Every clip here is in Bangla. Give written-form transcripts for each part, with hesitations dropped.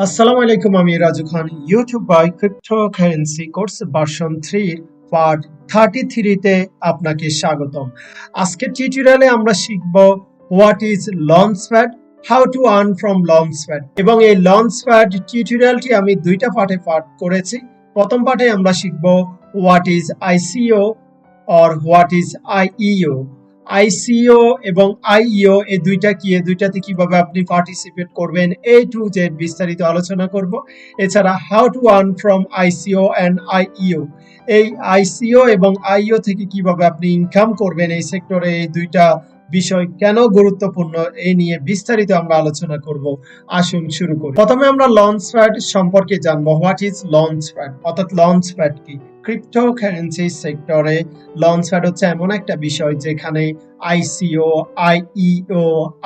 আসসালামু আলাইকুম, আমি Raju Khan. YouTube by cryptocurrency course version 3 part 33 তে আপনাকে স্বাগতম। আজকের টিউটোরিয়ালে আমরা শিখব what is launchpad, how to earn from launchpad. এবং এই লঞ্চপ্যাড টিউটোরিয়ালটি আমি দুইটা পার্টে পার্ট করেছি। প্রথম পার্টে আমরা শিখব what is ICO or what is IEO. ICO এবং আইইও এই দুইটা কি, এই দুইটাতে কিভাবে আপনি পার্টিসিপেট করবেন, এ টু জেড বিস্তারিত আলোচনা করব। এছাড়া how to earn from ICO and IEO, এই আইসিও এবং আইইও থেকে কিভাবে আপনি ইনকাম করবেন এই সেক্টরে, এই দুইটা বিষয় কেন গুরুত্বপূর্ণ এই নিয়ে বিস্তারিত আমরা আলোচনা করব। আসুন শুরু করি। প্রথমে আমরা লঞ্চপ্যাড সম্পর্কে জানবো। হোয়াট ইজ লঞ্চপ্যাড, অর্থাৎ লঞ্চপ্যাড কি? ক্রিপ্টোকারেন্সি সেক্টরে লঞ্চপ্যাড হচ্ছে এমন একটা বিষয় যেখানে আইসিও, আইইও,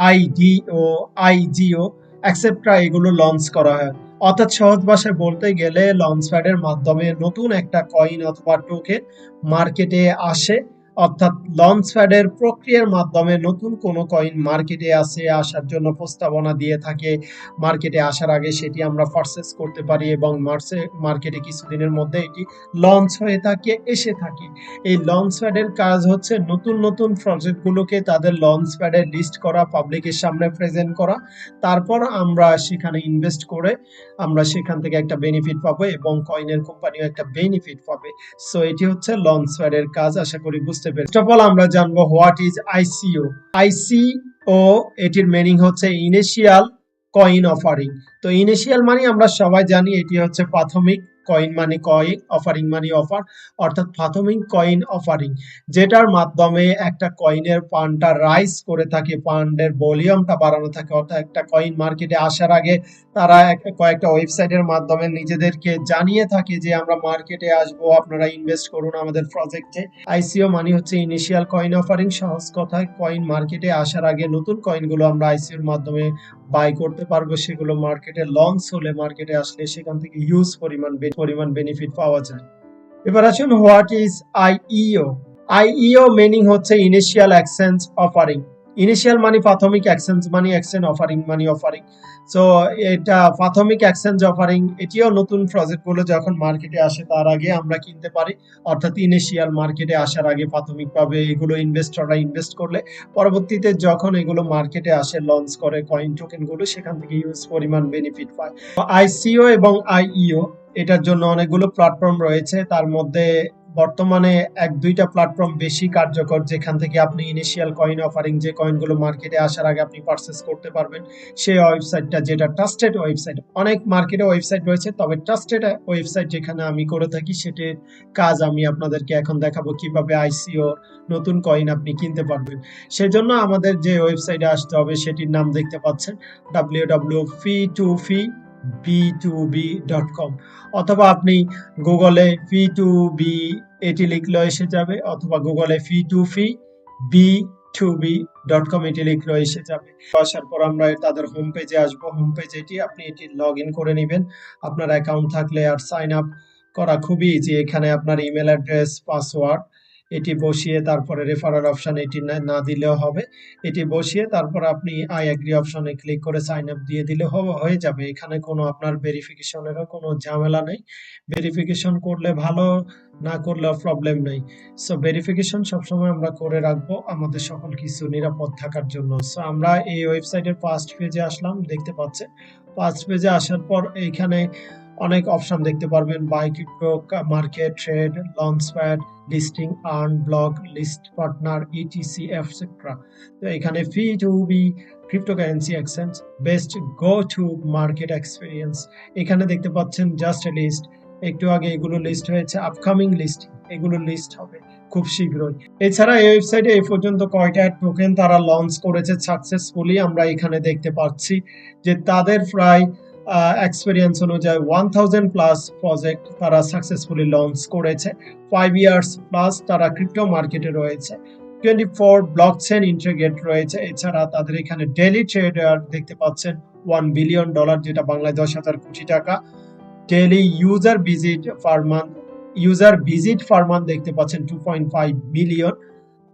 আইডিও, আইজিও এক্সেট্রা এগুলো লঞ্চ করা হয়। অর্থাৎ সহজ ভাষায় বলতে গেলে লঞ্চপ্যাডের মাধ্যমে নতুন একটা কয়েন অথবা টোকেন মার্কেটে আসে। অর্থাৎ লঞ্চপ্যাডের প্রক্রিয়ার মাধ্যমে নতুন কোনো কয়েন মার্কেটে আসার জন্য প্রস্তাবনা দিয়ে থাকে। মার্কেটে আসার আগে সেটি আমরা পারচেজ করতে পারি এবং মার্কেটে কিছুদিনের মধ্যে এটি লঞ্চ হয়ে থাকে, এসে থাকে। এই লঞ্চপ্যাডের কাজ হচ্ছে নতুন নতুন প্রজেক্টগুলোকে তাদের লঞ্চপ্যাডে লিস্ট করা, পাবলিকের সামনে প্রেজেন্ট করা। তারপর আমরা সেখানে ইনভেস্ট করে আমরা সেখান থেকে একটা বেনিফিট পাবো এবং কয়েনের কোম্পানিও একটা বেনিফিট পাবে। সো এটি হচ্ছে লঞ্চপ্যাডের কাজ। আশা করি বুঝতে পেরেছি। ফার্স্ট অফ অল আমরা জানবো হোয়াট ইজ আইসিও। আইসিও এটির মিনিং হচ্ছে ইনিশিয়াল কয়েন অফারিং। তো ইনিশিয়াল মানে আমরা সবাই জানি এটি হচ্ছে প্রাথমিক, কয়েন মানে কয়েন, অফারিং মানে অফার, অর্থাৎ প্রাথমিক কয়েন অফারিং, যেটার মাধ্যমে একটা কয়েনের ফান্ডটা রাইজ করে থাকে, ফান্ডের ভলিউমটা বাড়ানো থাকে। অর্থাৎ একটা কয়েন মার্কেটে আসার আগে তারা কয়েকটা ওয়েবসাইটের মাধ্যমে নিজেদেরকে জানিয়ে থাকে যে আমরা মার্কেটে আসবো, আপনারা ইনভেস্ট করুন আমাদের প্রজেক্টে। আইসিও মানে হচ্ছে ইনিশিয়াল কয়েন অফারিং। সহজ কথায় কয়েন মার্কেটে আসার আগে নতুন কয়েনগুলো আমরা আইসিওর মাধ্যমে বাই করতে পারবো। সেগুলো মার্কেটে লঞ্চ হলে, মার্কেটে আসলে সেখান থেকে হিউজ পরিমাণ বেনিফিট পাওয়া যায়। এবার আসুন হোয়াট ইজ আইইও। আইইও মিনিং হচ্ছে ইনিশিয়াল এক্সচেঞ্জ অফারিং। ইনিশিয়াল মানে প্রাথমিক, এক্সচেঞ্জ মানে এক্সচেঞ্জ, অফারিং মানে অফারিং। সো এটা প্রাথমিক এক্সচেঞ্জ অফারিং, এটিও নতুন প্রজেক্টগুলো যখন মার্কেটে আসে তার আগে আমরা কিনতে পারি। অর্থাৎ ইনিশিয়াল মার্কেটে আসার আগে প্রাথমিকভাবে এগুলো ইনভেস্টররা ইনভেস্ট করলে পরবর্তীতে যখন এগুলো মার্কেটে আসে, লঞ্চ করে কয়েন টোকেনগুলো, সেখান থেকে হিউজ পরিমাণ বেনিফিট পায়। আইসিও এবং আইইও এটার জন্য অনেকগুলো প্ল্যাটফর্ম রয়েছে। তার মধ্যে বর্তমানে এক দুইটা প্ল্যাটফর্ম বেশি কার্যকর, যেখান থেকে আপনি ইনিশিয়াল কয়েন অফারিং, যে কয়েনগুলো মার্কেটে আসার আগে আপনি পারচেজ করতে পারবেন, সেই ওয়েবসাইটটা যেটা ট্রাস্টেড ওয়েবসাইট। অনেক মার্কেটে ওয়েবসাইট রয়েছে, তবে ট্রাস্টেড ওয়েবসাইট যেখানে আমি করে থাকি সেটির কাজ আমি আপনাদেরকে এখন দেখাবো, কিভাবে আইসিও নতুন কয়েন আপনি কিনতে পারবেন। সেজন্য আমাদের যে ওয়েবসাইটে আসতে হবে সেটির নাম দেখতে পাচ্ছেন, www.fee2b.com, অথবা আপনি গুগলে ফি2বি এটি লিখলেও এসে যাবে, অথবা গুগলে ফি2বি.com এটি লিখলেও এসে যাবে। আসার পর আমরা তাদের হোম পেজে আসবো। হোম পেজ এটি, আপনি এটি লগ ইন করে নেবেন। আপনার অ্যাকাউন্ট থাকলে আর সাইন আপ করা খুবই ইজি। এখানে আপনার ইমেল অ্যাড্রেস, পাসওয়ার্ড এটি বসিয়ে তারপরে রেফারাল অপশন এটি না দিলেও হবে। এটি বসিয়ে তারপর আপনি আই এগ্রি অপশনে ক্লিক করে সাইন আপ দিয়ে দিলে হয়ে যাবে। এখানে কোনো আপনার ভেরিফিকেশনেরও কোনো ঝামেলা নেই। ভেরিফিকেশন করলে ভালো, না করলেও প্রবলেম নেই। সো ভেরিফিকেশন সবসময় আমরা করে রাখবো আমাদের সকল কিছু নিরাপদ থাকার জন্য। সো আমরা এই ওয়েবসাইটের ফার্স্ট পেজে আসলাম, দেখতে পাচ্ছেন। ফার্স্ট পেজে আসার পর এইখানে অনেক অপশন দেখতে পারবেন, buy crypto, market, trade, launchpad, listing, earn, blog, list partner, ETC etcetera. তো এখানে ফি2বি cryptocurrency exchange best go to market experience, এখানে দেখতে পাচ্ছেন জাস্ট এ লিস্ট। একটু আগে এগুলো লিস্ট হয়েছে, আপকামিং লিস্ট, এগুলো লিস্ট হবে খুব শীঘ্রই। এছাড়া এই ওয়েবসাইটে এই পর্যন্ত কয়টা টোকেন তারা লঞ্চ করেছে সাকসেসফুলি আমরা এখানে দেখতে পাচ্ছি, যে তাদের প্রায় এক্সপেরিয়েন্স অনুযায়ী 1000 প্লাস প্রজেক্ট তারা সাকসেসফুলি লঞ্চ করেছে। 5 ইয়ার্স প্লাস তারা ক্রিপ্টো মার্কেটে রয়েছে। 24 ব্লকচেন ইন্টিগ্রেট রয়েছে। এছাড়া তাদের এখানে ডেইলি ট্রেডার দেখতে পাচ্ছেন $1 বিলিয়ন, যেটা বাংলায় 10,000 কোটি টাকা। Daily user visit per month দেখতে পাচ্ছেন 2.5 million.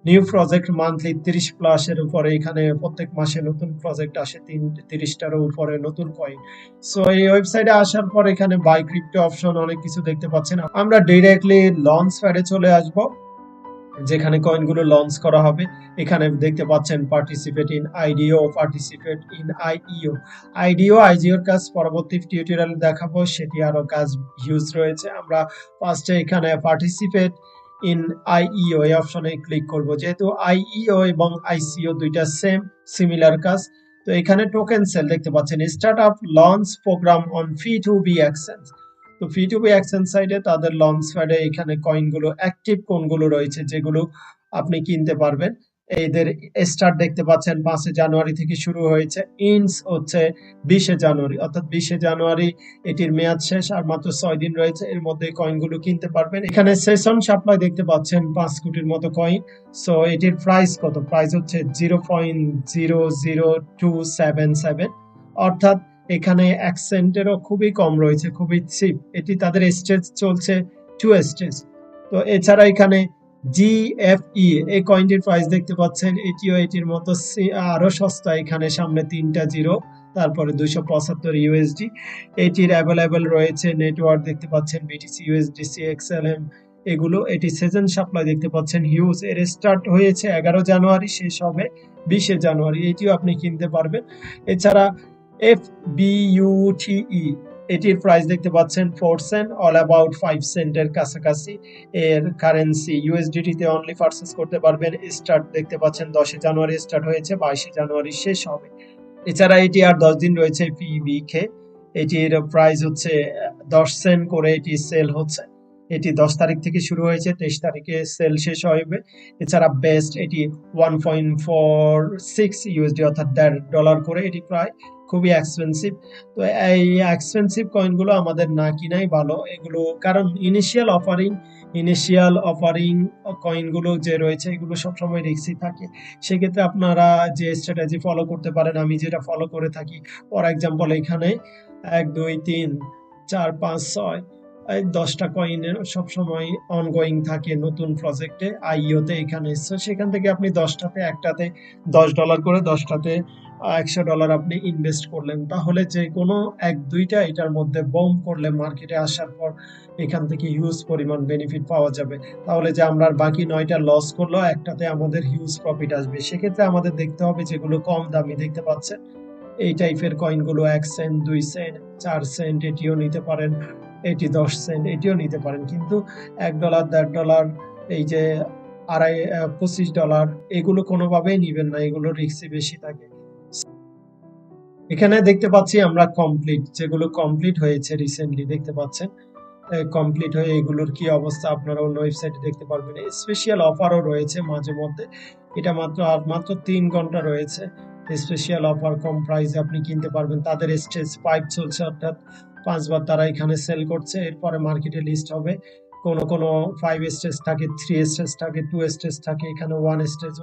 New project monthly 30 plus এর উপরে, এখানে প্রত্যেক মাসে নতুন প্রজেক্ট আসে 30টারও উপরে নতুন কয়েন। সো এই ওয়েবসাইটে আসার পর এখানে বাই ক্রিপ্টো অপশন অনেক কিছু দেখতে পাচ্ছেন। আমরা ডিরেক্টলি লঞ্চ প্যাডে চলে আসব, যেখানে কয়েনগুলো লঞ্চ করা হবে। এখানে দেখতে পাচ্ছেন participate in IDO, participate in IEO. আইজিওর কাজ পরবর্তী টিউটোরিয়ালে দেখাবো, সেটি আরো কাজ হিউজ রয়েছে। আমরা ফার্স্টে এখানে পার্টিসিপেট ইন আইইও এই অপশনে ক্লিক করব, যেহেতু আইইও এবং আইসিও দুইটা সিমিলার কাজ। তো এখানে টোকেন সেল দেখতে পাচ্ছেন, startup launch program on ফি টু বি এক্সচেঞ্জ। তো ফি2বি এক্সচেঞ্জ সাইটে তাদের লঞ্চ প্যাডে এখানে কয়েনগুলো অ্যাক্টিভ কোনগুলো রয়েছে যেগুলো আপনি কিনতে পারবেন। এদের স্টার্ট দেখতে পাচ্ছেন 5 জানুয়ারি থেকে শুরু হয়েছে, ইন্স হচ্ছে 20 জানুয়ারি, অর্থাৎ 20 জানুয়ারি এটির মেয়াদ শেষ, আর মাত্র 6 দিন রয়েছে, এর মধ্যে কয়েনগুলো কিনতে পারবেন। এখানে সেশন সাপ্লাই দেখতে পাচ্ছেন 5 কোটির মতো কয়েন। সো এটির প্রাইস কত? প্রাইস হচ্ছে 0.00277, অর্থাৎ এখানে অ্যাকসেন্টেরও খুবই কম রয়েছে, খুবই চিপ। এটি তাদের স্টেজ চলছে 2 স্টেজ। তো এছাড়া এখানে জিএফই এই কয়েনটির প্রাইস দেখতে পাচ্ছেন, এটিও এটির মতো আরো সস্তা। এখানে সামনে 3টা জিরো, তারপরে 275 ইউএসডি। এটির অ্যাভেলেবেল রয়েছে নেটওয়ার্ক দেখতে পাচ্ছেন, বিটিসি, ইউএসডিসি, এক্সএলএম এগুলো। এটি সেজন সাপ্লাই দেখতে পাচ্ছেন হিউজ। এর স্টার্ট হয়েছে 11 জানুয়ারি, শেষ হবে 20 জানুয়ারি। এটিও আপনি কিনতে পারবেন। এছাড়া FBUTE এটির প্রাইস দেখতে পাচ্ছেন 4 সেন্ট, অল অ্যাবাউট 5 সেন্টের কাছাকাছি। এর কারেন্সি ইউএসডিটি তে অনলি পারচেজ করতে পারবেন। স্টার্ট দেখতে পাচ্ছেন 10 জানুয়ারি স্টার্ট হয়েছে, 22 জানুয়ারি শেষ হবে। এছাড়া এটি আর 10 দিন রয়েছে পিবিকে। এটির প্রাইস হচ্ছে 10 সেন্ট করে এটি সেল হচ্ছে। এটি 10 তারিখ থেকে শুরু হয়েছে, 23 তারিখে সেল শেষ হবে। এছাড়া বেস্ট এটি 1.46 ইউএসডি, অর্থাৎ $1.5 করে, এটি প্রায় খুবই এক্সপেন্সিভ। তো এই এক্সপেন্সিভ কয়েনগুলো আমাদের না কিনাই ভালো এগুলো, কারণ ইনিশিয়াল অফারিং কয়েনগুলো যে রয়েছে এগুলো সবসময় রিস্কি থাকে। সেক্ষেত্রে আপনারা যে স্ট্র্যাটেজি ফলো করতে পারেন, আমি যেটা ফলো করে থাকি, ফর এক্সাম্পল এখানে 1 2 3 4 5 6 এই 10টা কয়েনের সবসময় অনগোয়িং থাকে নতুন প্রজেক্টে আইইওতে এখানে। সো সেখান থেকে আপনি 10টাতে একটাতে $10 করে, 10টাতে $100 আপনি ইনভেস্ট করলেন, তাহলে যে কোনো 1 2টা এটার মধ্যে বম করলে মার্কেটে আসার পর এখান থেকে হিউজ পরিমাণ বেনিফিট পাওয়া যাবে। তাহলে যে আমরা বাকি 9টা লস করলো, একটাতে আমাদের হিউজ প্রফিট আসবে। সেক্ষেত্রে আমাদের দেখতে হবে যেগুলো কম দামি দেখতে পাচ্ছেন এই টাইপের কয়েনগুলো, 1 সেন্ট, 2 সেন্ট, 4 সেন্ট এটিও নিতে পারেন, এটি 10 সেন্ট এটিও নিতে পারেন। কিন্তু $1 $1.5 এই যে $25 এগুলো কোনোভাবেই নিবেন না, এগুলো রিস্ক বেশি থাকে। এখানে দেখতে পাচ্ছি আমরা কমপ্লিট, যেগুলো কমপ্লিট হয়েছে রিসেন্টলি দেখতে পাচ্ছেন কমপ্লিট হয়ে এগুলোর কি অবস্থা আপনারা অন্য ওয়েবসাইটে দেখতে পারবেন। স্পেশাল অফারও রয়েছে মাঝে মধ্যে, এটা মাত্র 3 ঘন্টা রয়েছে। স্পেশাল অফার, কম প্রাইসে আপনি কিনতে পারবেন। তাদের স্টেজ 5 চলছে, অর্থাৎ 5 বার তারা এখানে সেল করছে, এরপরে মার্কেটে লিস্ট হবে। কোনো 5 স্টেজ থাকে, 3 স্টেজ থাকে, 2 স্টেজ থাকে, এখানে 1 স্টেজ,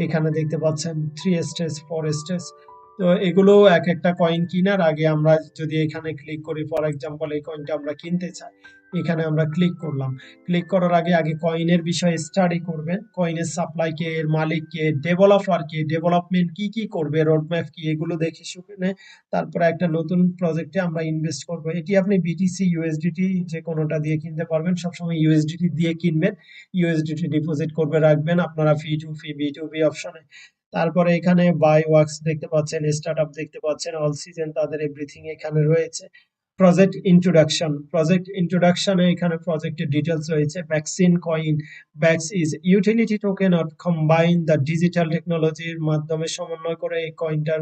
এখানে দেখতে পাচ্ছেন 3 স্টেজ, 4 স্টেজ। তো এগুলো এক একটা কয়েন কেনার আগে আমরা যদি এখানে ক্লিক করি, ফর এক্সাম্পল এই কয়েনটা আমরা কিনতে চাই, এখানে আমরা ক্লিক করলাম। ক্লিক করার আগে কয়েনের বিষয়ে স্টাডি করবেন, কয়েনের সাপ্লাই কে, এর মালিক কে, ডেভেলপার কে, ডেভেলপমেন্ট কি করবে, রোডম্যাপ কি, এগুলো দেখে শুনে তারপরে একটা নতুন প্রজেক্টে আমরা ইনভেস্ট করব। এটি আপনি বিটিসি, ইউএসডিটি যে কোনোটা দিয়ে কিনতে পারবেন। সবসময় ইউএসডিটি দিয়ে কিনবেন, ইউএসডিটি ডিপোজিট করবে রাখবেন আপনারা বি2বি অপশনে। তারপরে এখানে বাই ওয়ার্কস দেখতে পাচ্ছেন, স্টার্টআপ দেখতে পাচ্ছেন, অল সিজন, তাদের এভরিথিং এখানে রয়েছে। প্রজেক্ট ইন্ট্রোডাকশনে এখানে প্রজেক্টের ডিটেলস রয়েছে। Vaccine coin, Vax is utility token or combine the digital টেকনোলজির মাধ্যমে সমন্বয় করে এই কয়েনটার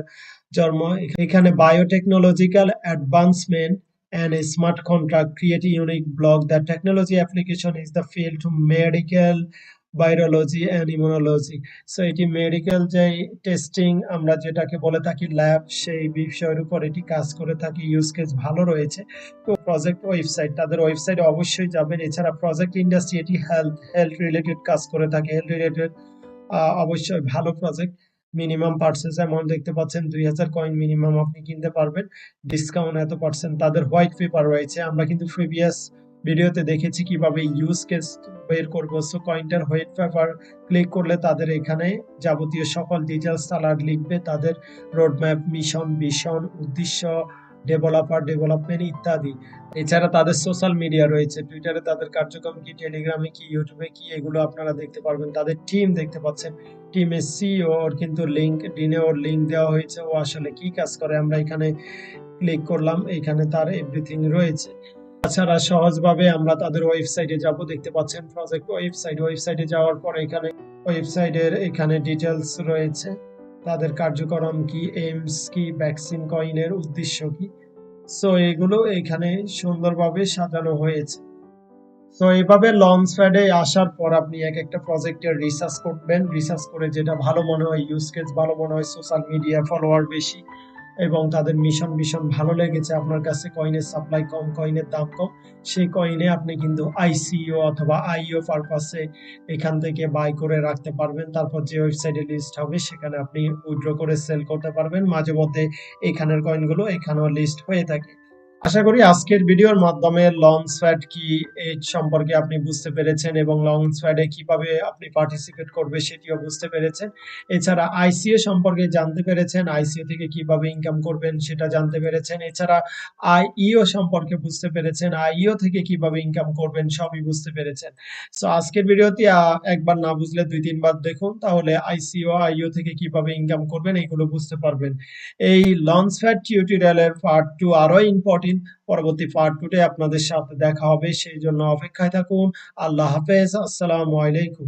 জন্ম। এখানে biotechnological advancement and a smart contract create a unique block. That technology application is the field to medical biology and immunology. So এটি মেডিকেল যে টেস্টিং আমরা যেটাকে বলে থাকি ল্যাব, সেই বিষয়ের উপর এটি কাজ করে থাকি। ইউজ কেস ভালো রয়েছে। তো প্রজেক্ট ওয়েবসাইট, তাদের ওয়েবসাইটে অবশ্যই যাবেন। এছাড়া প্রজেক্ট ইন্ডাস্ট্রি, এটি হেলথ রিলেটেড কাজ করে থাকে, হেলথ রিলেটেড অবশ্যই ভালো প্রজেক্ট। মিনিমাম পার্চেস অ্যামাউন্ট দেখতে পাচ্ছেন 2000 কয়েন মিনিমাম আপনি কিনতে পারবেন, ডিসকাউন্ট এত %। তাদের হোয়াইট পেপার রয়েছে, আমরা কিন্তু প্রিভিয়াস ভিডিওতে দেখেছি কিভাবে ইউজ কেস বের করব। সো কয়েনটার হোয়াইট পেপার ক্লিক করলে তাদের এখানে যাবতীয় সকল ডিটেলস তারা লিখবে, তাদের রোডম্যাপ, মিশন, ভিশন, উদ্দেশ্য, ডেভেলপার, ডেভেলপমেন্ট ইত্যাদি। এছাড়া তাদের সোশ্যাল মিডিয়া রয়েছে, টুইটারে তাদের কার্যক্রম কি, টেলিগ্রামে কি, ইউটিউবে কি, এগুলো আপনারা দেখতে পারবেন। তাদের টিম দেখতে পাচ্ছেন, টিমের সিইও ওর কিন্তু লিঙ্কডইনে ওর লিঙ্ক দেওয়া হয়েছে, ও আসলে কি কাজ করে আমরা এখানে ক্লিক করলাম, এখানে তার এভরিথিং রয়েছে। তাছাড়া সহজভাবে আমরা তাদের ওয়েবসাইটে যাব, দেখতে পাচ্ছেন প্রজেক্ট ওয়েবসাইটে যাওয়ার পর এখানে ওয়েবসাইটের এখানে ডিটেলস রয়েছে, তাদের কার্যক্রম কি, এইমস কি, ভ্যাকসিন কয়েনের উদ্দেশ্য কি। সো এগুলো এখানে সুন্দরভাবে সাজানো হয়েছে। তো এইভাবে লঞ্চপ্যাডে আসার পর আপনি এক একটা প্রজেক্টের রিসার্চ করবেন, রিসার্চ করে যেটা ভালো মনে হয়, ইউজ কেস ভালো মনে হয়, সোশ্যাল মিডিয়া ফলোয়ার বেশি এবং তাদের মিশন ভিশন ভালো লেগেছে আপনার কাছে, কয়েনের সাপ্লাই কম, কয়েনের দাম কম, সেই কয়েনে আপনি কিন্তু আইসিও অথবা আইও পারপাসে এখান থেকে বাই করে রাখতে পারবেন। তারপর যে ওয়েবসাইটে লিস্ট হবে সেখানে আপনি উইথড্র করে সেল করতে পারবেন। মাঝে মধ্যে এখানের কয়েনগুলো এখানেও লিস্ট হয়ে থাকে। আশা করি আজকের ভিডিওর মাধ্যমে লঞ্চপ্যাড কি এই সম্পর্কে আপনি বুঝতে পেরেছেন এবং লঞ্চপ্যাডে কিভাবে আপনি পার্টিসিপেট করবে সেটিও বুঝতে পেরেছেন। এছাড়া আইসিও সম্পর্কে জানতে পেরেছেন, আইসিও থেকে কিভাবে ইনকাম করবেন সেটা জানতে পেরেছেন। এছাড়া আইইও সম্পর্কে বুঝতে পেরেছেন, আইইও থেকে কিভাবে ইনকাম করবেন সবই বুঝতে পেরেছেন। সো আজকের ভিডিওটি একবার না বুঝলে ২-৩ বার দেখুন, তাহলে আইসিও আইইও থেকে কিভাবে ইনকাম করবেন এগুলো বুঝতে পারবেন। এই লঞ্চপ্যাড টিউটোরিয়ালের পার্ট 2 আরো ইম্পর্টেন্ট, পরবর্তী পার্ট 2 তে আপনাদের সাথে দেখা হবে, সেই জন্য অপেক্ষায় থাকুন। আল্লাহ হাফেজ, আসসালামু আলাইকুম।